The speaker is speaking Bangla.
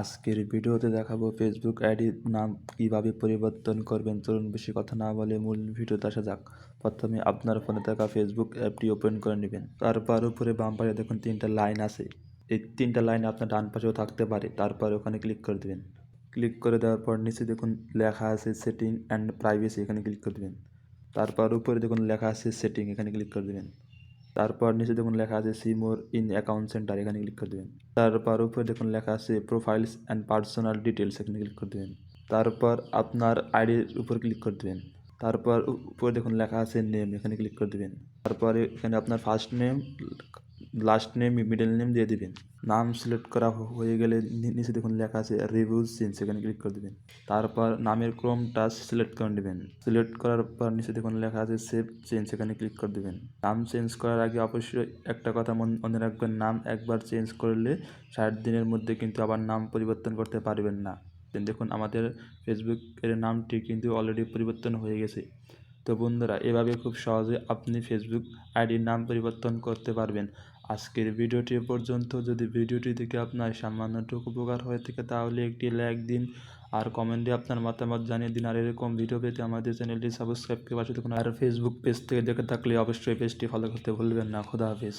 আজকের ভিডিওতে দেখাবো ফেসবুক আইডির নাম কিভাবে পরিবর্তন করবেন। চলুন বেশি কথা না বলে মূল ভিডিওতে আসা যাক। প্রথমে আপনার ফোনে থাকা ফেসবুক অ্যাপটি ওপেন করে নেবেন। তারপর উপরে বাম পাশে দেখুন তিনটা লাইন আছে। এই তিনটা লাইন আপনার ডান পাশেও থাকতে পারে। তারপর ওখানে ক্লিক করে দেবেন। ক্লিক করে দেওয়ার পর নিচে দেখুন লেখা আছে সেটিং অ্যান্ড প্রাইভেসি, এখানে ক্লিক করে দেবেন। তারপর উপরে দেখুন লেখা আছে সেটিং, এখানে ক্লিক করে দেবেন। তারপর নিচে দেখুন লেখা আছে see more in account centre, এখানে ক্লিক করে দেবেন। তারপর উপরে দেখুন লেখা আছে প্রোফাইলস অ্যান্ড পার্সোনাল ডিটেলস, এখানে ক্লিক করে দেবেন। তারপর আপনার আইডির উপর ক্লিক করে দেবেন। তারপর উপরে দেখুন লেখা আছে নেম, এখানে ক্লিক করে দেবেন। তারপরে এখানে আপনার first name, last name, middle name দিয়ে দিবেন। নাম সিলেক্ট করা হয়ে গেলে নিচে দেখুন লেখা আছে রিভিউজ চেঞ্জ, এখানে ক্লিক করে দেবেন। তারপর নামের ক্রমটা সিলেক্ট করে নেবেন। সিলেক্ট করার পর নিচে দেখুন লেখা আছে সেভ চেঞ্জ, এখানে ক্লিক করে দেবেন। নাম চেঞ্জ করার আগে অবশ্যই একটা কথা মনে রাখবেন, নাম একবার চেঞ্জ করলে 60 দিনের মধ্যে কিন্তু আবার নাম পরিবর্তন করতে পারবেন না। দেখুন আমাদের ফেসবুকের নামটি কিন্তু অলরেডি পরিবর্তন হয়ে গেছে। তো বন্ধুরা, এভাবে খুব সহজে আপনি ফেসবুক আইডির নাম পরিবর্তন করতে পারবেন। আজকের ভিডিওটি পর্যন্ত। যদি ভিডিওটি থেকে আপনার সামান্যটুকু উপকার হয়ে থাকে তাহলে একটি লাইক দিন আর কমেন্টে আপনার মতামত জানিয়ে দিন। আর এরকম ভিডিও পেতে আমাদের চ্যানেলটি সাবস্ক্রাইব করে পাশে থাকুন। আর ফেসবুক পেজ থেকে দেখে থাকলে অবশ্যই পেজটি ফলো করতে ভুলবেন না। খোদা হাফেজ।